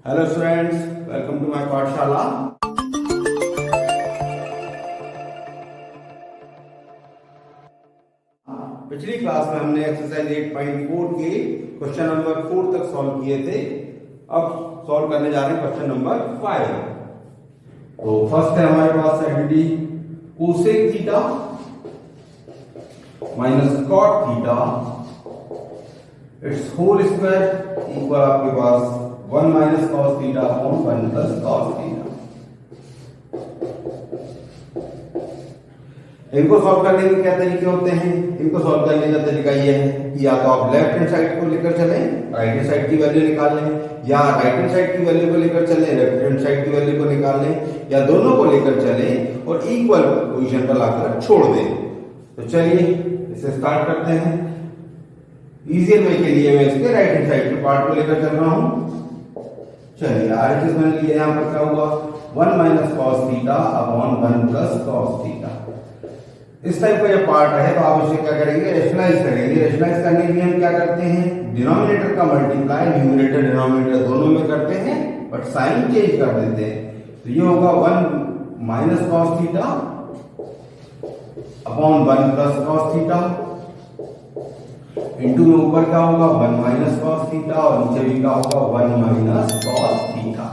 Hello students, welcome to my पाठशाला। पिछली class में हमने एक्सरसाइज 8.4 के क्वेश्चन नंबर 4 तक सॉल्व किए थे। अब सॉल्व करने जा रहे हैं क्वेश्चन नंबर 5। तो फर्स्ट है हमारे पास identity cosec theta minus cot theta it's whole square equal आपके पास 1 minus cos theta upon 1 plus cos theta. इनको सॉल्व करने के क्या तरीके होते हैं? इनको सॉल्व करने का तरीका ये है कि या तो आप लेफ्ट हैंड साइड को लेकर चलें, राइट हैंड साइड की वैल्यू निकाल लें, या राइट हैंड साइड की वैल्यू को लेकर चलें, लेफ्ट हैंड साइड की वैल्यू को निकाल लें, या दोनों को लेकर चलें और इक्वल पोजीशन पर लाकर छोड़ दें। तो चलिए इसे स्टार्ट करते हैं। इजियर वे के लिए मैं इसके राइट हैंड साइड के पार्ट को लेकर चल रहा हूं। चलिए आरएचएस मैंने लिया, यहां पर क्या होगा 1 minus cos theta upon 1 plus cos theta. इस टाइप का जब पार्ट है तो आप इसे क्या करेंगे, रेशनलाइज करेंगे। रेशनलाइज करने के लिए हम क्या करते हैं, डिनोमिनेटर का मल्टीप्लाई न्यूमरेटर डिनोमिनेटर दोनों में करते हैं, बट साइन चेंज कर देते हैं। तो ये होगा 1 minus cos theta upon 1 plus cos theta into में ऊपर क्या होगा 1 माइनस कॉस थीटा और नीचे भी क्या होगा 1 माइनस कॉस थीटा।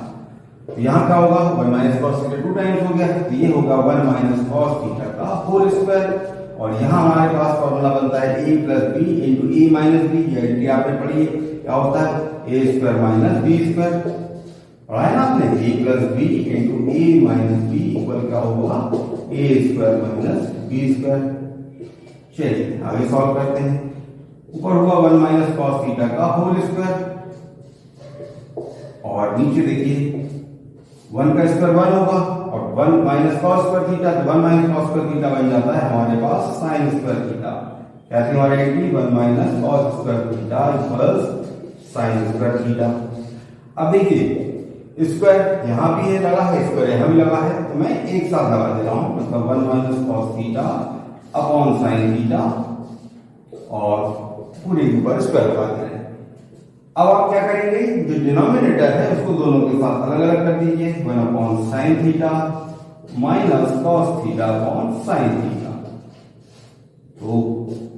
तो यहाँ क्या होगा 1 माइनस कॉस थीटा 2 टाइम्स हो गया, तो ये होगा 1 माइनस कॉस थीटा का होल स्क्वायर। और यहाँ हमारे पास फॉर्मूला बनता है a plus B into A minus B. ये आइडेंटिटी आपने पढ़ी है, क्या होता है a square minus B square. पढ़ा है ना आपने, a plus B into A minus B equal क्या होगा a square minus B square. चलिए आगे सॉल्व करते हैं। ऊपर हुआ 1 माइनस कॉस थीटा का होल स्क्वायर और नीचे देखिए 1 का स्क्वायर 1 होगा और 1 माइनस कॉस स्क्वायर थीटा, तो 1 माइनस कॉस स्क्वायर थीटा बन जाता है हमारे पास साइन स्क्वायर थीटा। क्या थी हमारी identity 1 minus cos square theta equals sign square theta. अब देखिए स्क्वायर यहां भी है लगा है, स्क्वायर यहां भी लगा है, तो मैं एक साथ लगा दे रहा हूं, मतलब 1 minus cos theta upon sine theta और पूरे ऊपर स्क्वायर लगा दे रहे हैं। अब आप क्या करेंगे, जो डिनोमिनेटर है उसको दोनों के साथ अलग अलग कर दीजिए। 1 upon sine theta minus cos theta upon sine theta. तो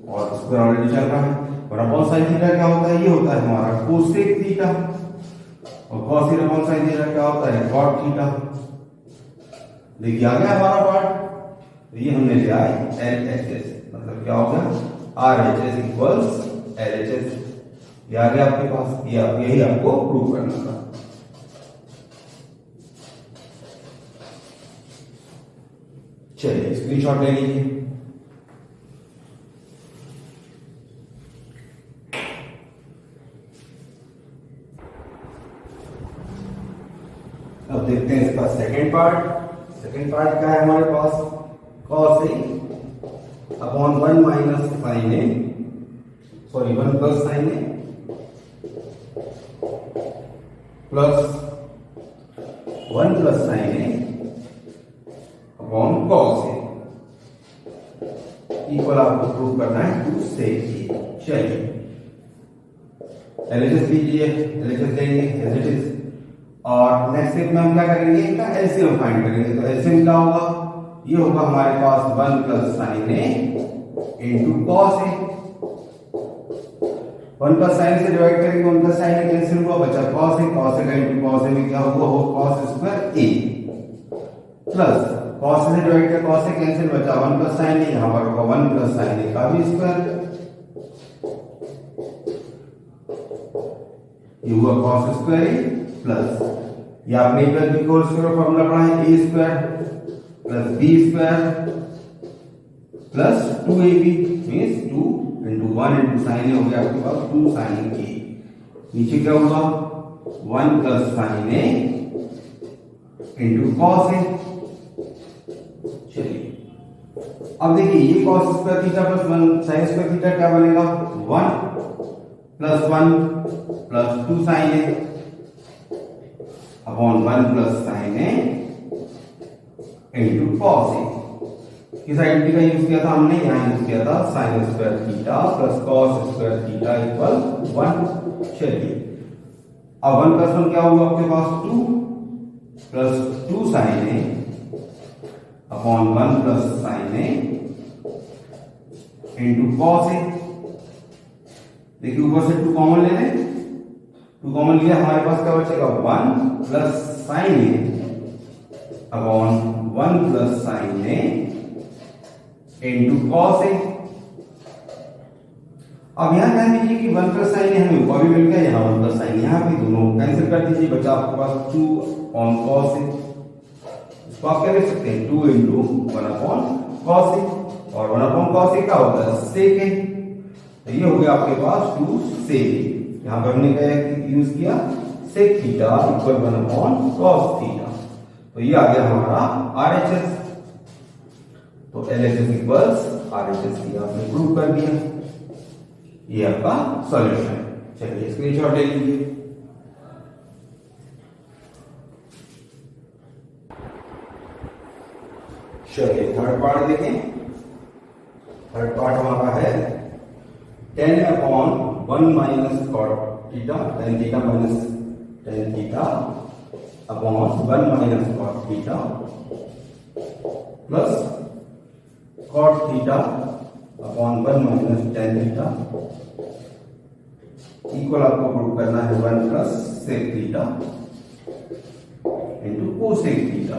और स्क्वायर ऑलरेडी चल रहा है। और अपॉन साइन थीटा क्या होता है, ये होता है हमारा कोसेक थीटा और cos theta upon sine theta क्या होता है कॉट थीटा। देखिए आ गया हमारा पार्ट। तो ये हमने लिया है LHS, मतलब क्या होगा RHS इक्वल्स LHS। ये आ गया आपके पास, ये यही आपको प्रूव करना था। चलिए स्क्रीनशॉट ले लीजिए। अब देखते हैं इसका सेकंड पार्ट। सेकंड पार्ट क्या है हमारे पास, cos A upon 1 minus sine A, sorry 1 plus sine A plus 1 plus sine A upon cos A equal आपको प्रूव करना है टू सेक A। चलिए एलएचएस लीजिए, एलएचएस लेंगे एज इट इज और नेक्स्ट स्टेप में हम क्या करेंगे, इसका एलसीएम फाइंड करेंगे। तो एलसीएम क्या होगा, ये होगा हमारे पास 1 plus sine A into cos A। 1 plus sign से डिवाइड करेंगे, 1 प्लस साइन कैंसिल हुआ, बचा cos A। cos A का इंटू cos A में क्या होगा, वो cos square A plus cos से डिवाइड किया, cos A कैंसिल, बचा 1 प्लस साइन A। यहां पर होगा 1 प्लस साइन A का भी स्क्वायर, ये हुआ cos स्क्वायर A प्लस ये आपने plus B whole square formula पढ़ा है, a square plus B square plus 2ab means 2 into 1 into sine हो गया आपके पास 2 साइन A। नीचे क्या होगा 1 plus sine A into cos A। चलिए अब देखिए ये cos square theta plus 1 sine square theta क्या बनेगा 1 plus 1 plus 2 sine A upon 1 plus sine A into cos A। किस आइडेंटिटी का यूज किया था हमने, यहां यूज किया था sine square theta plus cos square theta equal 1। चलिए अब 1 प्लस 1 क्या हुआ आपके पास 2 plus 2 sine a upon 1 plus sine A into cos A. देखिए ऊपर से 2 कॉमन ले लें, 2 कॉमन लिया, हमारे पास क्या बचेगा 1 plus sine a upon 1 plus sine A into cos a. अब यहां ध्यान दीजिए कि 1 प्लस साइन ए हमें ऊपर भी मिल गया, यहां 1 प्लस साइन, यहां भी दोनों कैंसिल कर दीजिए, बचा आपके पास 2 अपॉन कॉस ए। इसको आप क्या लिख सकते हैं 2 इंटू 1 अपॉन कॉस ए, और 1 अपॉन कॉस ए क्या होता है सेक ए। तो ये हो गया आपके पास 2 सेक ए। यहां पर हमने क्या यूज किया sec theta equal 1 upon cos theta. तो ये आ गया हमारा आरएचएस। तो एलएचएस इक्वल्स आरएचएस की आपने प्रूव कर दिया। ये आपका सॉल्यूशन है। चलिए स्क्रीनशॉट ले लीजिए। चलिए थर्ड पार्ट देखें। थर्ड पार्ट हमारा है 10 upon 1 minus cot theta, tan theta minus tan theta upon 1 minus cot theta plus cot theta upon 1 minus tan theta equal आपको प्रूव करना है 1 plus sec theta into cosec theta.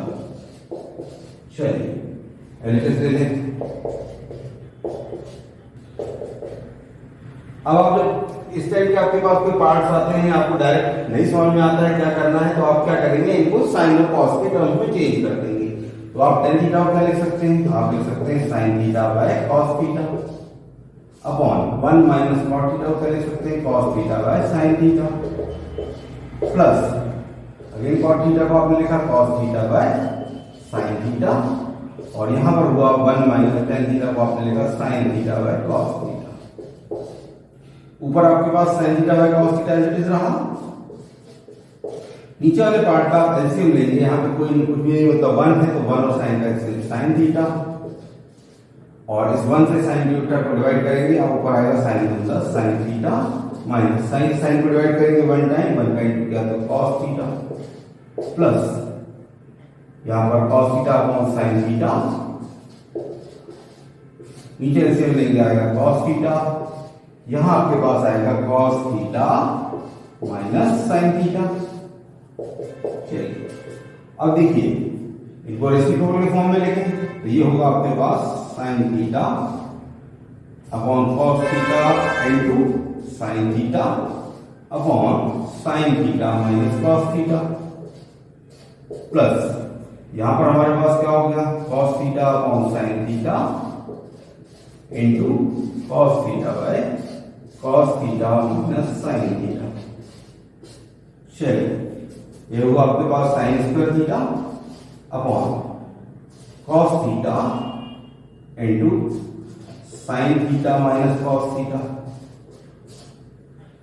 चलिए LHS ले लें। अब आप इस टाइप के आपके पास कोई पार्ट्स आते हैं, आपको डायरेक्ट नहीं समझ में आता है क्या करना है, तो आप क्या करेंगे इनको साइन और कॉस के टर्म्स में चेंज कर देंगे। तो आप tan थीटा क्या लिख सकते हैं, आप लिख सकते हैं sine theta by cos theta upon 1 minus cot theta क्या लिख सकते हैं cos theta by sine theta plus again cot theta को आपने लिखा cos theta by sine theta, और यहां पर हुआ 1 माइनस tan थीटा को आपने लिखा sine theta by cos theta. ऊपर आपके पास sine theta by cos theta as it is रहा। नीचे वाले पार्ट का एलसीएम लेंगे, यहां पे कोई कुछ भी नहीं होता, 1 है तो 1 और साइन का एलसीएम साइन थीटा, और इस 1 से साइन थीटा को डिवाइड करेंगे, आप ऊपर आएगा sine plus sine theta minus sine, sine को डिवाइड करेंगे 1 टाइम, 1 का इंटू किया तो कॉस थीटा प्लस यहां पर cos theta upon sine theta, नीचे एलसीएम लेंगे आएगा कॉस थीटा, यहां आपके पास आएगा cos theta minus sine theta. चलिए अब देखिए इनको रेसिप्रोकल के फॉर्म में लिखें तो ये होगा आपके पास sine theta upon cos theta into sine theta upon sine theta minus cos theta plus यहां पर हमारे पास क्या हो गया cos theta upon sine theta into cos theta by cos theta minus sine theta. चलिए ये होगा आपके पास sine square theta upon cos theta into sine theta minus cos theta.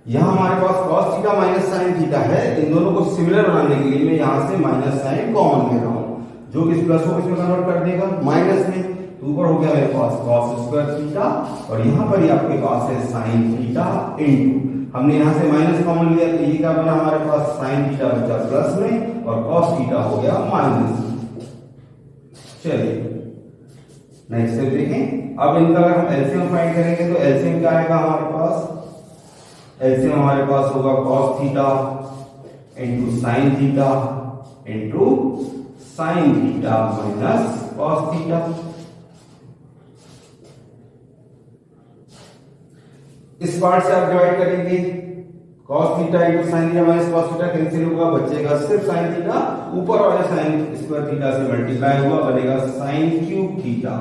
यहां हमारे पास cos theta minus sine theta है, इन दोनों को सिमिलर बनाने के लिए मैं यहां से माइनस साइन कॉमन ले रहा हूं, जो कि इस प्लस को इसमें कन्वर्ट कर देगा माइनस में, तो ऊपर हो गया मेरे पास कॉस स्क्वायर थीटा, और यहां पर ही आपके पास है साइन थीटा इंटू, हमने यहां से माइनस कॉमन लिया तो ये क्या बना हमारे पास साइन थीटा बचा प्लस में और कॉस थीटा हो गया माइनस में। चलिए नेक्स्ट स्टेप देखें। अब इनका अगर हम एलसीएम फाइंड करेंगे तो एलसीएम क्या आएगा हमारे पास, एलसीएम हमारे पास होगा cos theta into sine theta into sine theta minus cos theta. इस पार्ट से आप डिवाइड करेंगे cos theta into sine theta minus cos theta cancel होगा, बचेगा सिर्फ साइन थीटा, ऊपर वाले साइन स्क्वायर थीटा से मल्टीप्लाई होगा, बनेगा साइन क्यूब थीटा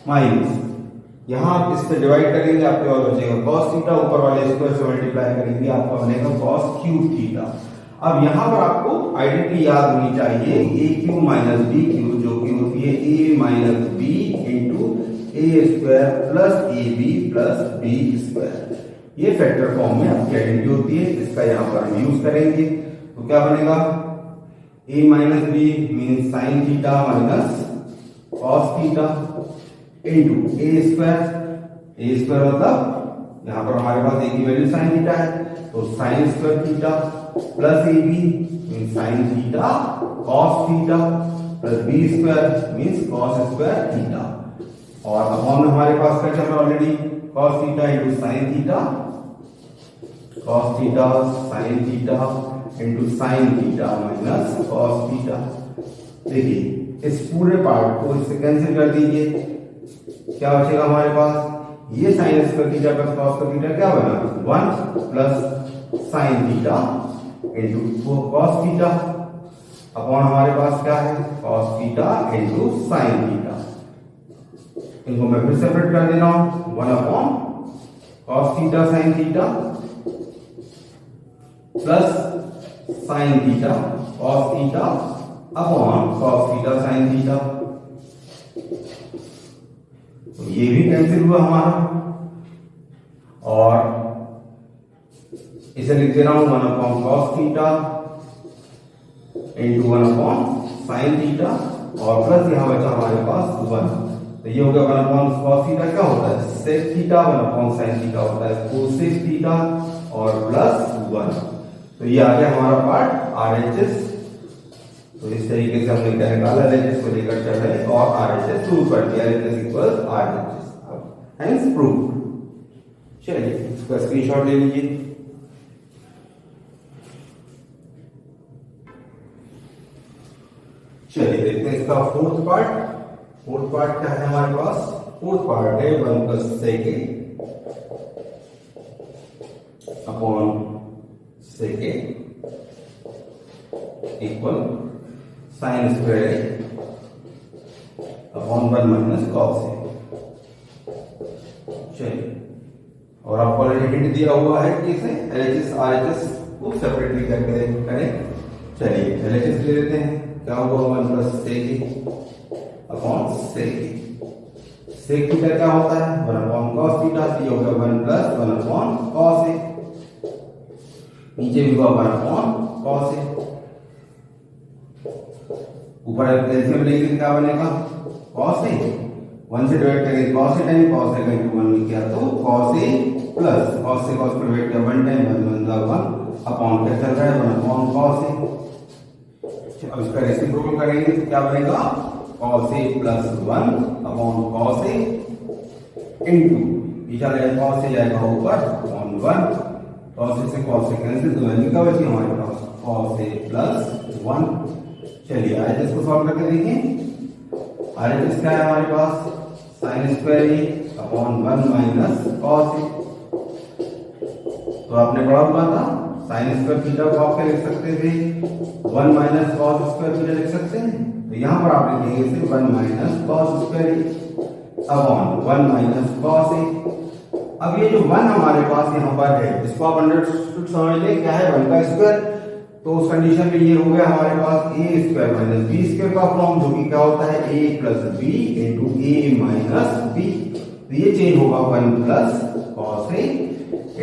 माइनस यहां आप इससे डिवाइड करेंगे आपके पास बचेगा cos थीटा, ऊपर वाले स्क्वायर से मल्टीप्लाई करेंगे आपका बनेगा cos क्यूब थीटा। अब यहां पर आपको आइडेंटिटी याद होनी चाहिए A cube minus B cube, जो कि होती है A minus B into A square plus A B plus B square. ये फैक्टर फॉर्म में आपकी आइडेंटिटी होती है, इसका यहां पर हम यूज करेंगे तो क्या बनेगा A minus B mean sine theta minus cos theta into A square मतलब यहां पर हमारे पास ए की वैल्यू साइन थीटा है तो sine square theta plus A B means sine theta cos theta plus B square means cos square theta. और upon में हमारे पास क्या चल रहा है already, cos theta into sine theta, cos theta sine theta into sine theta minus cos theta. देखिए इस पूरे पार्ट को इससे कैंसिल कर दीजिए, क्या बचेगा हमारे पास, ये sign square theta plus cos square theta क्या बना 1 plus sine theta into cos theta upon हमारे पास क्या है cos theta into sine theta. इनको मैं फिर सेपरेट कर दे रहा हूं, 1 upon cos theta sine theta plus sine theta cos theta upon cos theta sine theta. तो ये भी कैंसिल हुआ हमारा, और इसे लिख दे रहा हूं 1 upon cos theta into 1 upon sine theta और प्लस यहां बचा हमारे पास 1। तो ये हो गया 1 अपॉन कॉस थीटा क्या होता है sec theta, 1 upon sine theta होता है कोसेक थीटा और प्लस 1। तो ये आ गया हमारा पार्ट आरएचएस। तो इस तरीके से हमने क्या निकाला, एलएचएस को लेकर चल रहे और आरएचएस प्रूव कर दिया, LHS equals RHS hence prove. चलिए इसका स्क्रीनशॉट ले लीजिए। चलिए देखते हैं इसका फोर्थ पार्ट। फोर्थ पार्ट क्या है हमारे पास, फोर्थ पार्ट है 1 plus second upon second equal sine square upon 1 minus cos a. चलिए और आपको हिंट दिया हुआ है कि इसे एलएचएस आरएचएस को सेपरेटली करके करें। चलिए एलएचएस ले लेते हैं, क्या होगा 1 plus sec upon sec. Sec theta क्या होता है 1 अपॉन कॉस थीटा, ये होगा 1 प्लस 1 अपॉन कॉस ए, नीचे भी होगा 1 अपॉन कॉस ए, ऊपर एलसीएम लेंगे क्या बनेगा कॉस ए, 1 से डिवाइड करेंगे cos A time cos A का इंटू 1 में किया तो कॉस ए प्लस कॉस से कॉस पर डिवाइड किया 1 टाइम 1 अपॉन क्या चल रहा है 1 अपॉन कॉस ए। अब इसका रेसिप्रोकल करेंगे तो क्या बनेगा cos a plus 1 upon cos a into पीछा जाएगा cos a जाएगा ऊपर अपॉन 1, cos a से cos a कैंसिल तो वैल्यू क्या बची हमारे पास cos a प्लस 1। चलिए आरएचएस को सॉल्व करके देखिए। आरएचएस क्या है हमारे पास sine square a upon 1 minus cos a। तो आपने पढ़ा हुआ था साइन स्क्वायर थीटा को आप क्या लिख सकते थे 1 माइनस कॉस स्क्वायर थीटा लिख सकते हैं। तो यहां पर आप लिखेंगे सिर्फ 1 minus cos square upon 1 minus cos a. अब ये जो 1 हमारे पास यहां पर है इसको आप अंडरस्टूड समझ लें क्या है 1 का स्क्वायर। तो उस कंडीशन में ये हो गया हमारे पास ए स्क्वायर माइनस बी स्क्वायर का फॉर्म, जो कि क्या होता है ए प्लस बी इंटू ए माइनस बी। तो ये चेंज होगा 1 plus cos A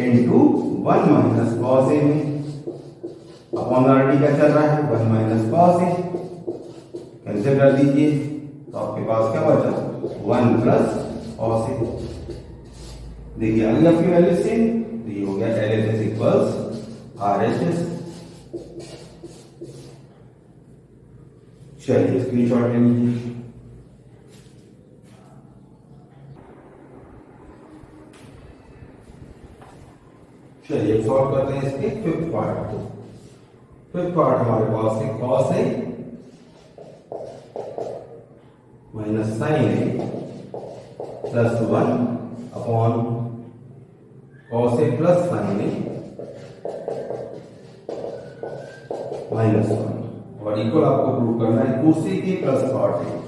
into 1 minus cos ए में अपॉन ऑलरेडी क्या चल रहा है 1 माइनस कॉस ए, कैंसिल कर दीजिए तो आपके पास क्या बचा 1 प्लस कॉस ए। देखिए अगर आपकी वैल्यू सेम तो ये हो गया एलएचएस इक्वल्स आरएचएस। चलिए स्क्रीनशॉट ले लीजिए। चलिए सॉल्व करते हैं इसके फिफ्थ पार्ट को। फिफ्थ पार्ट हमारे पास है cos A minus sine a plus 1 upon cos a plus sine a minus 1 और इक्वल आपको प्रूव करना है दूसरे के प्लस पार्ट है।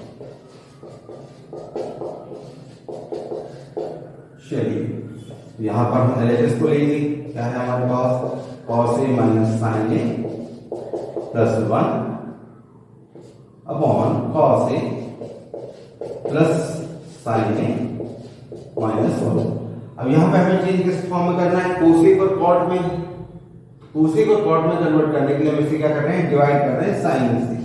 चलिए यहां पर हम एलएचएस को लेंगे, क्या है हमारे पास cos A minus sine a plus 1 upon cos a plus sine a minus 1। अब यहां पे हमें चेंज किस फॉर्म में करना है कोसेक और कॉट में। कोसेक और कॉट में कन्वर्ट करने के लिए हम इसे क्या कर रहे हैं डिवाइड कर रहे हैं साइन से,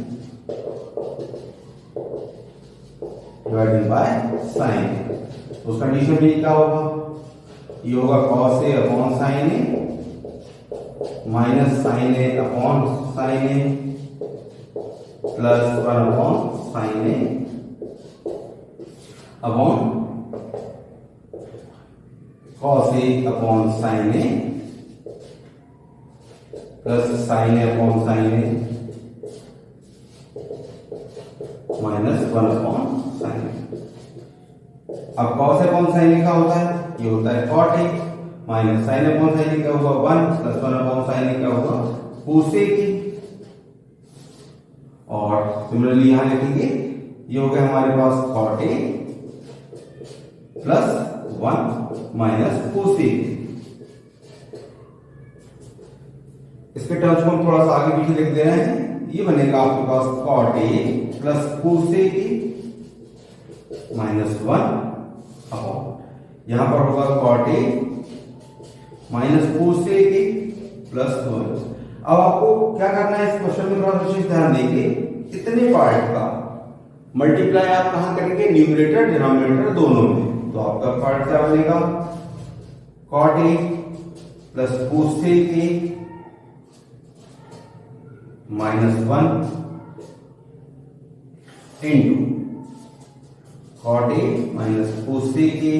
डिवाइडेड बाय साइन। उस कंडीशन में क्या होगा ये होगा cos a अपॉन sin a minus sine a upon sine a plus 1 upon sine a upon cos a upon sine a plus sine a upon sine a minus 1 upon sine a. अब cos upon sine ए का होता है, ये होता है cot a, minus sine upon sine a क्या होगा 1 plus 1 upon sine a क्या होगा कोस ए की। और सिमिलरली यहां लिखेंगे ये हो गया हमारे पास cot a plus 1 minus cos a. इसके टर्म्स को हम थोड़ा सा आगे पीछे लिख दे रहे हैं, ये बनेगा आपके पास cot a plus cos a की माइनस 1 अपॉन, यहां पर होगा cot a minus cos a की प्लस 1। अब आपको क्या करना है इस क्वेश्चन में, थोड़ा विशेष ध्यान देंगे, इतने पार्ट का मल्टीप्लाई आप कहां करेंगे, न्यूमरेटर डिनोमिनेटर दोनों में। तो आपका पार्ट क्या बनेगा cot a plus cos a की minus 1 into cot a minus cos a की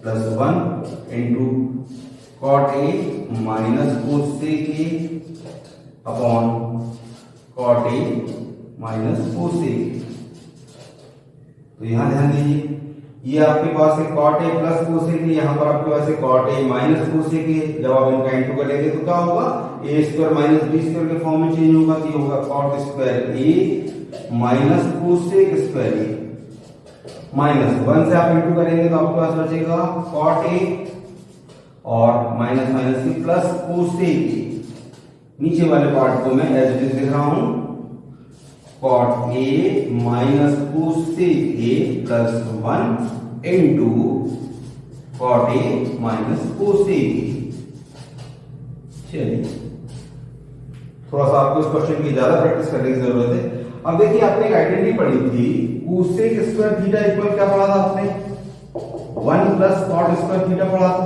plus 1 into cot a minus cos a की upon cot a minus cos a. तो यहां ध्यान दीजिए, ये आपके पास है cot a plus cos a की, यहां पर आपके पास है cot a minus cos a की। जब आप इनका इंटू करेंगे तो क्या होगा, ए स्क्वायर माइनस बी स्क्वायर के फॉर्म में चेंज होगा, तो ये होगा cot square a minus cos A square a minus 1 से आप इंटू करेंगे तो आपके पास बचेगा कॉट ए और माइनस माइनस की प्लस कोस ए की। नीचे वाले पार्ट को मैं एज इट इज लिख रहा हूं, cot a minus cos a plus 1 into cot a minus cos a. चलिए थोड़ा सा आपको इस क्वेश्चन की ज्यादा प्रैक्टिस करने की जरूरत है। अब देखिए आपने एक आइडेंटिटी पढ़ी थी, कोसेक स्क्वायर थीटा इक्वल क्या पढ़ा था आपने, 1 प्लस कॉट स्क्वायर थीटा पढ़ा था।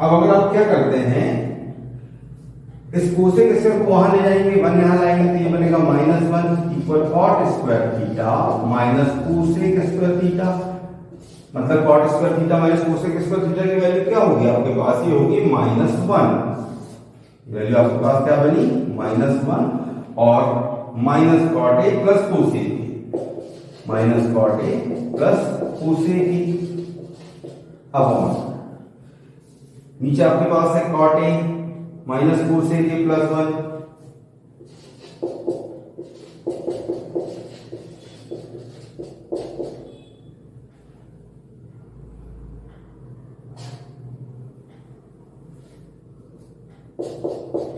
अब अगर आप क्या करते हैं, इस कोसेक स्क्वायर को वहां ले जाएंगे, 1 यहां लाएंगे, तो ये बनेगा minus 1 equal cot square theta minus cosec square theta. मतलब cot square theta minus cosec square theta की वैल्यू क्या होगी आपके पास, ये होगी माइनस 1। वैल्यू आपके पास क्या बनी माइनस 1 और minus cot a plus cos a, minus cot a plus cos a की अपॉन नीचे आपके पास है cot a minus cos a की plus 1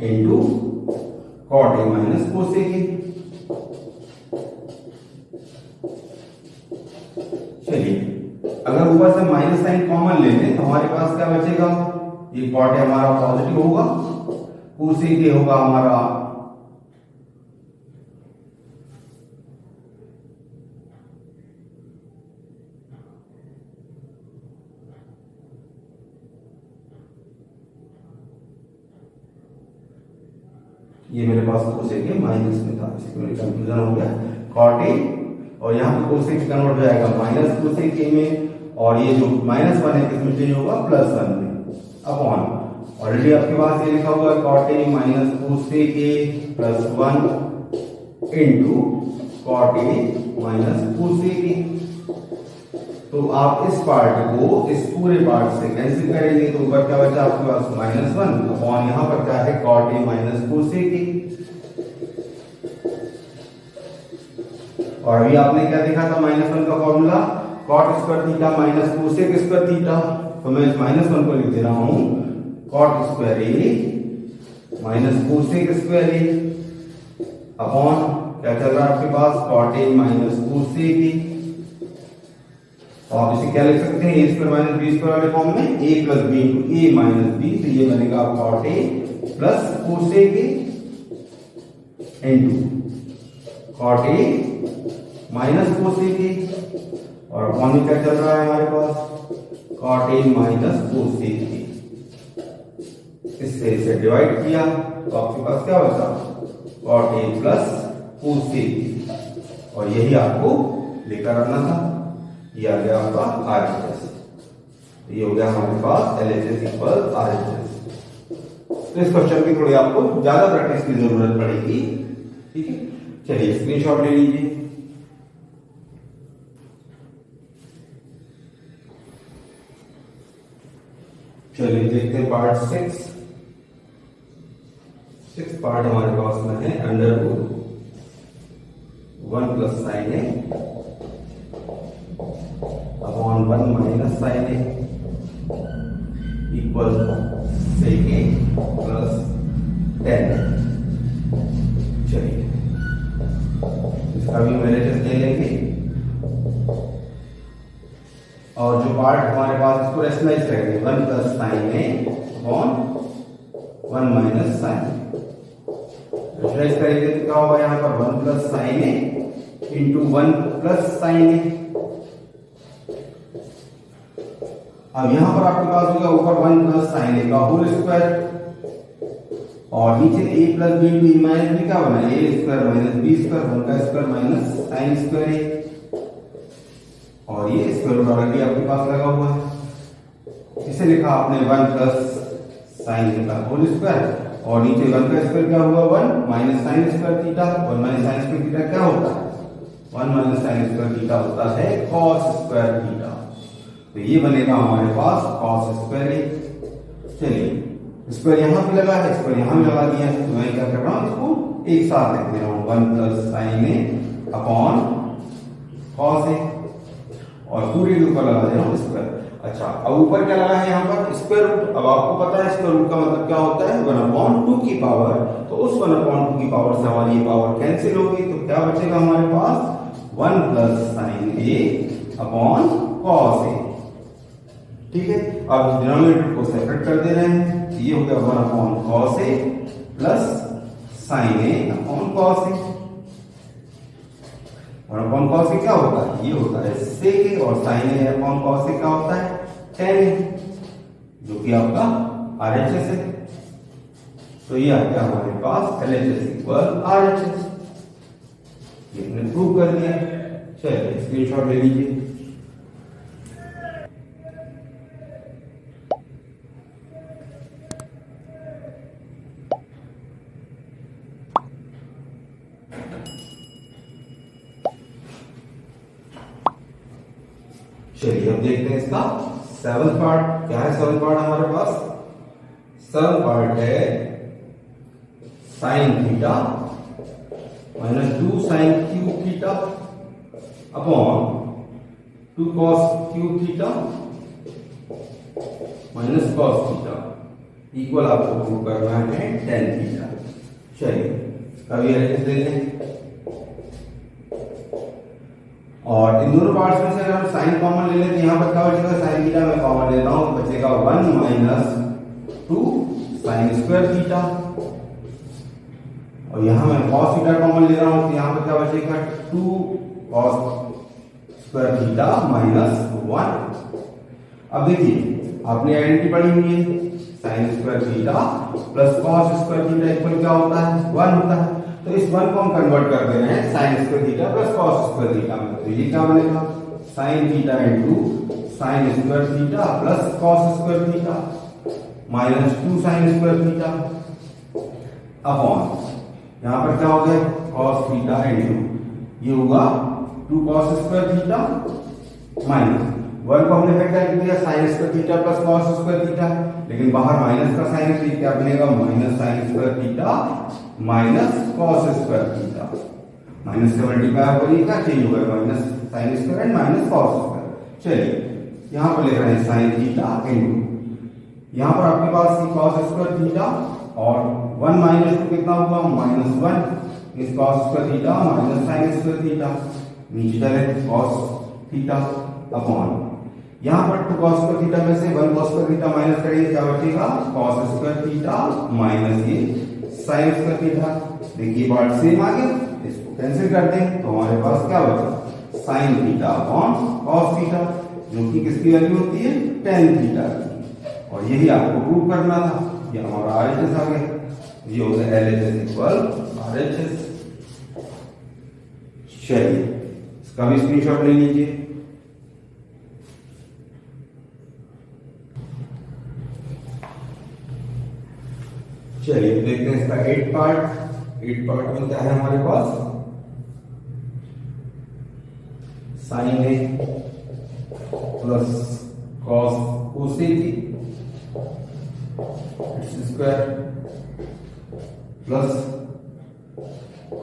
into cot a minus cos a की। चलिए अगर ऊपर से माइनस साइन कॉमन ले लें तो हमारे पास क्या बचेगा, ये कॉट ए हमारा पॉजिटिव होगा, कोस ए के होगा हमारा ये मेरे पास कोस ए के माइनस में था, इसमें मेरे कंफ्यूजन हो गया, कॉट ए और यहाँ पे कोस ए कन्वर्ट हो जाएगा माइनस कोस ए के में, और ये जो माइनस 1 है किसमें चेंज होगा प्लस 1 में अपॉन ऑलरेडी आपके पास ये लिखा हुआ है cot a minus cos a के plus 1 into cot a minus cos a के। तो आप इस पार्ट को इस पूरे पार्ट से कैंसिल करेंगे तो ऊपर क्या बचा आपके पास माइनस 1 अपॉन यहां पर क्या है cot a minus cos a के। और अभी आपने क्या देखा था माइनस 1 का formula cot square theta minus cosec square theta, तो मैं इस माइनस 1 को लिख दे रहा हूं cot square a minus cosec square a upon क्या चल रहा है आपके पास cot a minus cosec a. तो आप इसे क्या लिख सकते हैं, a square minus B square वाले फॉर्म में, a plus B into A minus b, तो ये बनेगा cot a plus cosec a into cot a minus cosec a, और अपॉन में क्या चल रहा है हमारे पास कॉट ए माइनस कोसेक ए। इससे इसे डिवाइड किया तो आपके पास क्या बचा, cot A plus cos A, और यही आपको लेकर आना था। ये आ गया आपका RHS। ये हो गया हमारे पास LHS इक्वल RHS। तो इस क्वेश्चन की थोड़ी आपको ज्यादा प्रैक्टिस की जरूरत पड़ेगी, ठीक है। चलिए स्क्रीनशॉट ले लीजिए। चलिए देखते हैं पार्ट 6 पार्ट हमारे पास में है under root 1 plus sine a upon 1 minus sine A equal sec A plus 10। चलिए इसका भी मैंने ले लेंगे, और जो पार्ट हमारे पास इसको रेशनलाइज करेंगे 1 plus sine a upon 1 minus sign. Rationalise करेंगे तो क्या होगा, यहाँ पर 1 plus sine A into 1 plus sine a. अब यहां पर आपके पास होगा ऊपर 1 प्लस साइन ए का होल स्क्वायर, और नीचे a plus B into A minus B क्या बना, A square minus B square, 1 का square minus sine square A, और ये स्क्वायर रूट ऑलरेडी आपके पास लगा हुआ है। इसे लिखा आपने 1 प्लस साइन ए का होल स्क्वायर, और नीचे 1 का स्क्वायर क्या हुआ 1 minus sine square theta, 1 minus sine square theta क्या होता है, 1 माइनस साइन स्क्वायर थीटा होता है cos स्क्वायर थीटा। तो ये बनेगा हमारे पास cos स्क्वायर ए। चलिए स्क्वायर यहां पे लगा है, स्क्वायर यहां भी लगा दिया है, तो मैं क्या कर रहा हूं, इसको एक साथ लिख दे रहा हूं 1 plus sine a upon cos ए, और पूरे के ऊपर लगा दे रहा हूं स्क्वायर। अच्छा अब ऊपर क्या लगा है यहाँ पर स्क्वायर रूट। अब आपको पता है स्क्वायर रूट का मतलब क्या होता है 1/2 की पावर, तो उस 1/2 की पावर से हमारी ये पावर कैंसिल होगी, तो क्या बचेगा हमारे पास 1 plus sine a upon cos ए, ठीक है। अब डिनोमिनेटर को सेपरेट कर दे रहे हैं, ये हो गया 1/cos A plus sine a upon cos A. 1/cos ए क्या होता है, ये होता है sec ए, और sin ए अपॉन cos ए क्या होता है tan ए, जो कि आपका RHS है। तो ये आ गया हमारे पास LHS इक्वल RHS। ये हमने प्रूव कर दिया। चलिए स्क्रीनशॉट ले लीजिए। चलिए अब देखते हैं इसका 7th पार्ट। क्या है 7th पार्ट हमारे पास, 7th पार्ट है sine theta minus 2 sine cube theta upon 2 cos cube theta minus cos theta equal आपको प्रूव करना है tan थीटा। चलिए अब ये लिख देते हैं, और इन दोनों पार्ट्स में से अगर हम साइन कॉमन ले लेते हैं, यहां पर क्या बचेगा, साइन थीटा मैं कॉमन लेता हूं, बचेगा 1 माइनस 2 साइन स्क्वायर थीटा, और यहां मैं cos थीटा कॉमन ले रहा हूं, तो यहां पर क्या बचेगा 2 cos स्क्वायर थीटा माइनस 1। अब देखिए आपने आइडेंटिटी पढ़ी हुई है, sign square theta plus cos square theta equal क्या होता है 1 होता है। तो इस 1 को हम कन्वर्ट कर दे रहे हैं sign square theta plus cos square theta में, तो ये क्या बनेगा sign theta into sign square theta plus cos square theta minus 2 sign square theta upon यहां पर क्या हो गया cos थीटा इंटू ये होगा 2 cos स्क्वायर थीटा माइनस 1 को हमने फैक्टर किया sign square theta plus cos square theta, लेकिन बाहर माइनस का साइन है, क्या बनेगा minus sine square theta minus cos square theta, minus से मल्टीप्लाई हो क्या चेंज होगा minus sine square and minus cos square. चलिए यहां पर लिख रहे हैं साइन थीटा इंटू यहां पर आपके पास cos स्क्वायर थीटा, और 1 माइनस 2 कितना होगा -1 इस cos square theta minus sine square theta, नीचे चले cos थीटा अपॉन यहां पर 2 cos स्क्वायर थीटा में से 1 cos स्क्वायर थीटा माइनस करेंगे, क्या बचेगा cos स्क्वायर थीटा माइनस ये साइन स्क्वायर थीटा। देखिए पार्ट सेम आ गया, इसको कैंसिल कर दें तो हमारे पास क्या बचा sign theta upon cos theta, जो कि किसकी वैल्यू होती है tan थीटा की, और यही आपको प्रूव करना था। ये हमारा RHS आ गया, ये हो गया LHS इक्वल RHS। चलिए इसका भी स्क्रीनशॉट ले लीजिए। चलिए देखते हैं इसका 8 पार्ट में क्या है हमारे पास। Sine a plus cos cosec square plus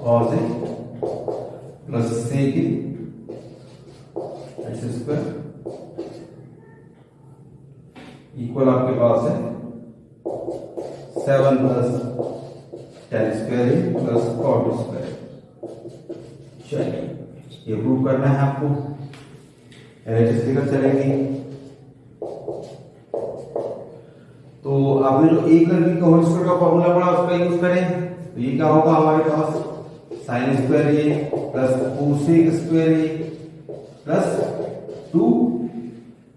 cos a plus sec square equal आपके पास है 7 प्लस tan स्क्वायर ए प्लस cot स्क्वायर। चलिए ये प्रूव करना है आपको, LHS लेकर चलेंगे। तो आपने जो एक लड़की का होल स्क्वायर का फॉर्मूला पढ़ा उसका यूज करें, तो ये क्या होगा हमारे पास साइन स्क्वायर ए प्लस कोसेक स्क्वायर ए प्लस 2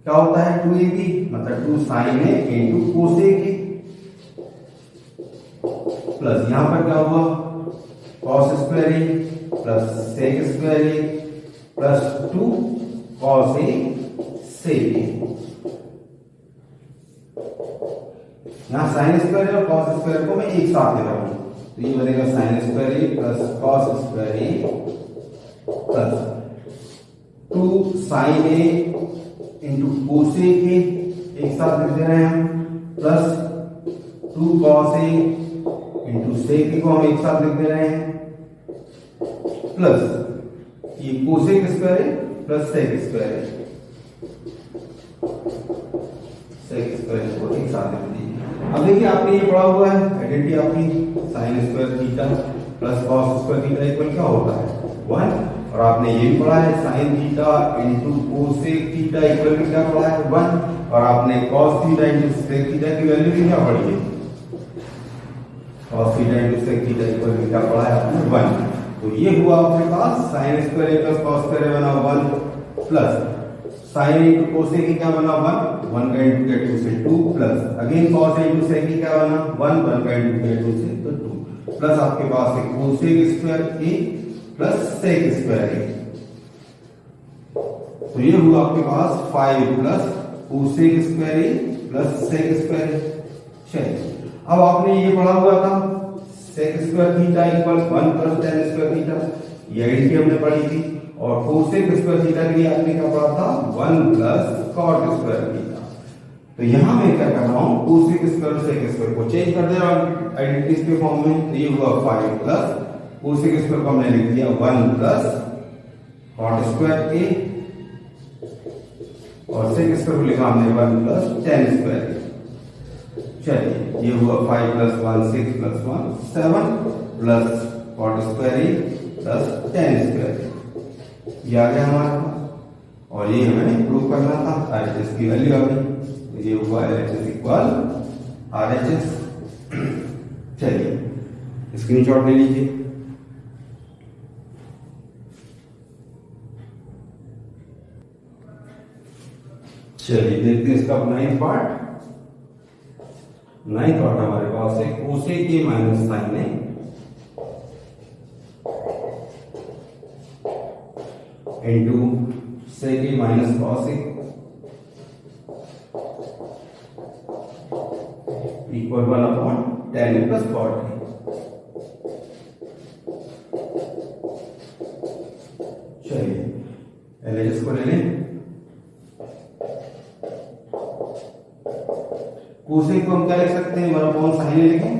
क्या होता है 2ab, मतलब 2 sine A into cosec A plus यहां पर क्या हुआ cos square A plus sec square A plus 2 cos A sec A. यहां साइन स्क्वायर और कॉस स्क्वायर को मैं एक साथ ले रहा हूं, तो ये बनेगा sine square A plus cos square A plus 2 sine A into cosec A एक साथ लिख दे रहे हैं हम, plus 2 cos A into sec A को हम एक साथ लिख दे रहे हैं, प्लस ये कोसेक स्क्वायर है प्लस सेक स्क्वायर है, सेक स्क्वायर को एक साथ लिख दीजिए। अब देखिए आपने ये पढ़ा हुआ है आइडेंटिटी आपकी sign square theta plus cos square theta equal क्या होता है 1, और आपने ये भी पढ़ा है sine theta into cosec theta equal क्या पढ़ा है 1, और आपने cos theta into sec theta की वैल्यू भी क्या पढ़ी है, cos theta into sec theta equal क्या पढ़ा है आपने 1। तो ये हुआ आपके पास साइन स्क्वायर ए प्लस कॉस स्क्वायर बना 1 प्लस साइन इंटू कोसेक क्या बना 1 का इंटू के 2 से 2 plus again cos into sec क्या बना 1 का इंटू के 2 से 2 प्लस आपके पास है cosec square A plus sec square A. तो ये हुआ आपके पास 5 plus cosec square A plus sec square A. चलिए अब आपने ये पढ़ा हुआ था sec square theta equal 1 plus tan square theta, ये आइडेंटिटी हमने पढ़ी थी, और कोसेक स्क्वायर थीटा के लिए आपने क्या पढ़ा था 1 प्लस cot स्क्वायर थीटा। तो यहां मैं क्या कर रहा हूं कोसेक स्क्वायर सेक स्क्वायर को चेंज कर दे रहा हूं आइडेंटिटीज के फॉर्म में, तो ये हुआ 5 प्लस कोसेक स्क्वायर को हमने लिख दिया 1 प्लस cot स्क्वायर ए, और सेक स्क्वायर को लिखा हमने 1 प्लस tan स्क्वायर ए। चलिए ये हुआ 5 plus 1 6 plus 1 7 plus cot square A plus tan square a, ये आ गया हमारे पास, और ये हमें प्रूव करना था RHS की वैल्यू आ गई, तो ये हुआ LHS इक्वल RHS। चलिए स्क्रीनशॉट ले लीजिए। चलिए देखते हैं इसका 9th पार्ट। 9th पार्ट हमारे पास है cosec A minus sine A into sec A minus cos A equal 1/tan A plus cot A. चलिए LHS को ले लें। कोसेक को हम क्या लिख सकते हैं 1/sin ए लिखें,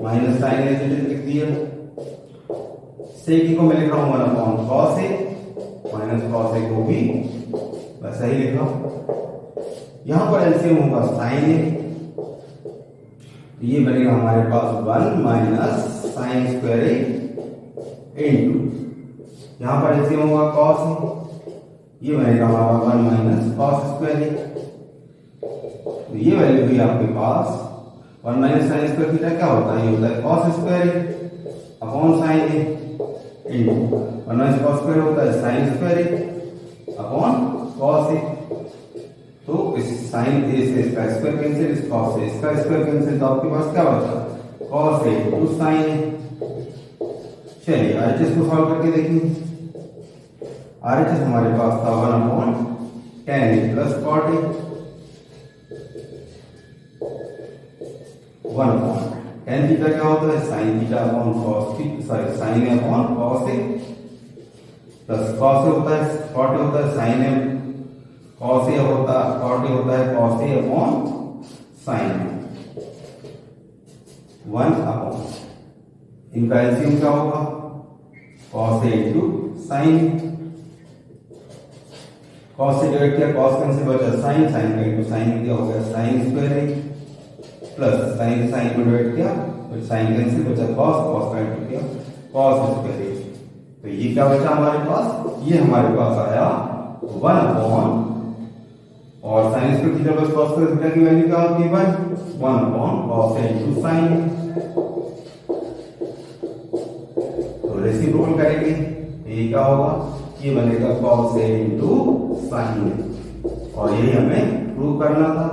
माइनस साइन ए लिख दिया, सेक को मैं लिख रहा हूं 1/cos ए माइनस cos ए को भी वैसा ही लिख रहा हूं। यहां पर एलसीएम होगा साइन ए, ये बनेगा हमारे पास 1 माइनस साइन स्क्वायर ए इंटू यहां पर एलसीएम होगा cos ए, ये बनेगा हमारा 1 माइनस cos स्क्वायर ए। तो ये वैल्यू भी आपके पास 1 माइनस साइन स्क्वायर थीटा क्या होता है, ये होता है cos square a upon sine A into 1 minus cos square होता है sign square a upon cos ए। तो इस साइन ए से इसका स्क्वायर कैंसिल, इस कॉस से इसका स्क्वायर कैंसिल, तो आपके पास क्या बचा कॉस ए टू साइन ए। चलिए आरएचएस को सॉल्व करके देखिए। आरएचएस हमारे पास था 1/10 प्लस कॉट ए, 1/10 थीटा क्या होता है sine theta upon cos theta, sorry sine a upon cos a, plus cos a होता है कॉट ए होता है साइन ए, कॉस ए होता कॉट ए होता है कॉस ए अपॉन साइन ए, 1/, इनका एलसीएम क्या होगा cos A into sine, cos से डिवाइड किया कॉस कैंसिल बचा साइन, साइन का इंटू साइन किया हो गया साइन स्क्वायर ए, प्लस साइन साइन को डिवाइड किया तो साइन कैंसिल बचा कॉस, कॉस का इंटू किया कॉस स्क्वायर ए। तो ये क्या बचा हमारे पास, ये हमारे पास आया 1/, और sign square theta plus cos square theta की वैल्यू क्या होती है 1/, कॉस ए इंटू साइन। तो रेसिप्रोकल करेंगे ये क्या होगा, ये बनेगा कॉस ए इंटू साइन, और यही हमें प्रूव करना था।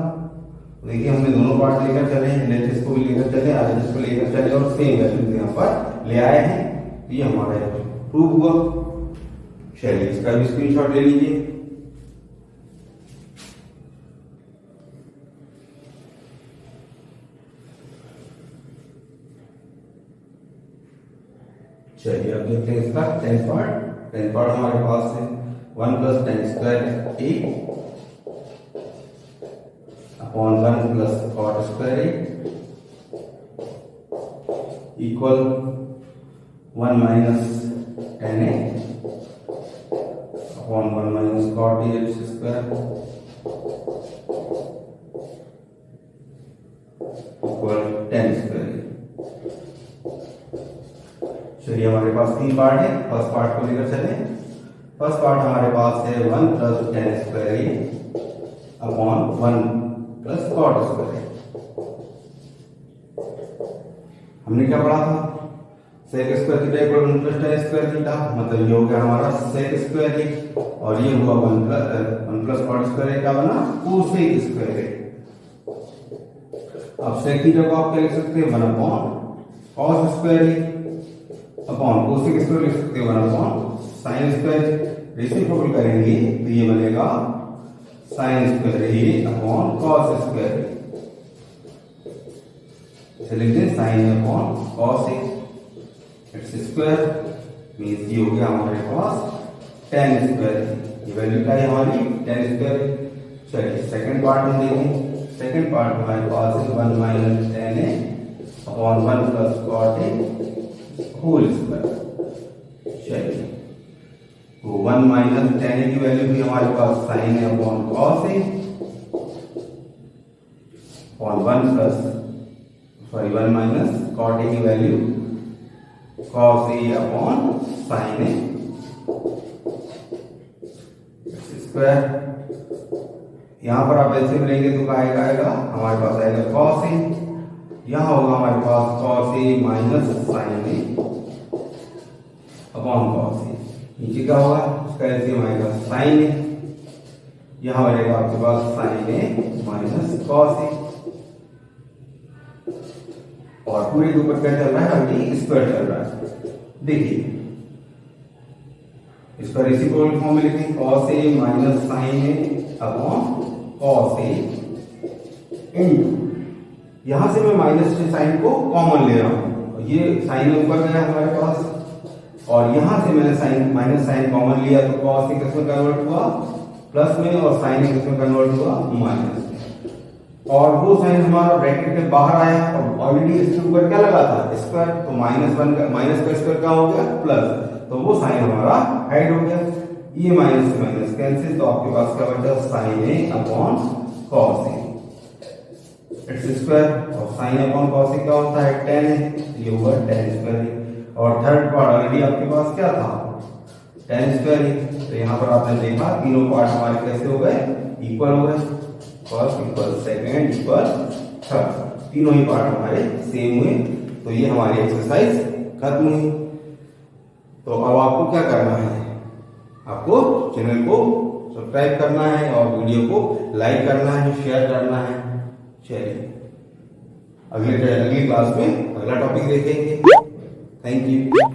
देखिए हमने दोनों पार्ट लेकर चले, एलएचएस को भी लेकर चले, आरएचएस को लेकर चले और सेम वैल्यूज यहाँ पर ले आए हैं, ये हमारा प्रूव हुआ। चलिए इसका भी स्क्रीनशॉट ले लीजिए। चलिए अब देखते हैं इसका 10th पार्ट हमारे पास है 1 + tan square a upon 1 + cot square A equal 1 - tan A upon 1 - cot A square equal tan square A. चलिए हमारे पास 3 पार्ट है, फर्स्ट पार्ट को लेकर चले। फर्स्ट पार्ट हमारे पास है 1 + tan square a upon 1 + cot square ए। हमने क्या पढ़ा था sec square theta equal 1 + tan square theta, मतलब ये हो गया हमारा sec स्क्वायर ए, और ये हुआ 1 + cot स्क्वायर ए का बना cosec स्क्वायर ए। अब sec थीटा को आप क्या लिख सकते हैं 1/, cos square a upon cosec square लिख सकते हैं 1/, साइन स्क्वायर। रेसिप्रोकल करेंगे तो ये बनेगा sine square a upon cos square ए। लिखते हैं साइन अपॉन कॉस ए इट्स स्क्वायर मींस ये हो गया हमारे पास tan स्क्वायर, ये वैल्यू क्या है हमारी tan स्क्वायर। चलिए सेकंड पार्ट में देखें। सेकंड पार्ट हमारे पास है 1 - tan ए अपॉन 1 + cot ए होल स्क्वायर। चलिए तो 1 - tan ए की वैल्यू भी हमारे पास sin ए अपॉन cos ए अपॉन 1 - cot ए की वैल्यू cos ए अपॉन sin ए स्क्वायर। यहां पर आप ऐसे लेंगे तो क्या आएगा हमारे पास आएगा cos ए, यहां होगा हमारे पास cos ए - sin ए अपॉन cos ए। नीचे क्या होगा उसका एलसीएम आएगा sin ए, यहां बनेगा आपके पास sin ए - cos ए, और पूरे के ऊपर क्या चल रहा है अभी स्क्वायर चल रहा है। देखिए इसका रेसिप्रोकल फॉर्म में लिखें cos ए - sin ए अपॉन cos ए इनटू, यहां से मैं माइनस से साइन को कॉमन ले रहा हूं, ये साइन ऊपर गया हमारे पास, और यहां से मैंने साइन माइनस साइन कॉमन लिया तो cos ए किसमें कन्वर्ट हुआ प्लस में, और साइन ए किसमें कन्वर्ट हुआ माइनस में। और वो साइन हमारा ब्रैकेट के बाहर आया, और ऑलरेडी इसके ऊपर क्या लगा था स्क्वायर, तो -1 का माइनस का स्क्वायर क्या हो गया प्लस, तो वो साइन हमारा हाइड हो गया। ये माइनस से माइनस कैंसिल, तो आपके पास क्या बचा sin ए अपॉन cos ए इट्स स्क्वायर, और sin अपॉन cos ए क्या होता है tan ए, ये हुआ tan स्क्वायर। और थर्ड पार्ट ऑलरेडी आपके पास क्या था tan स्क्वायर ए, तो यहाँ पर आपने देखा तीनों पार्ट हमारे कैसे हो गए इक्वल हो गए, first equal second equal third, तीनों ही पार्ट हमारे सेम हुए। तो ये हमारी एक्सरसाइज खत्म हुई। तो अब आपको क्या करना है, आपको चैनल को सब्सक्राइब करना है और वीडियो को लाइक करना है, शेयर करना है। चलिए अगली क्लास में अगला टॉपिक देखेंगे। Thank you.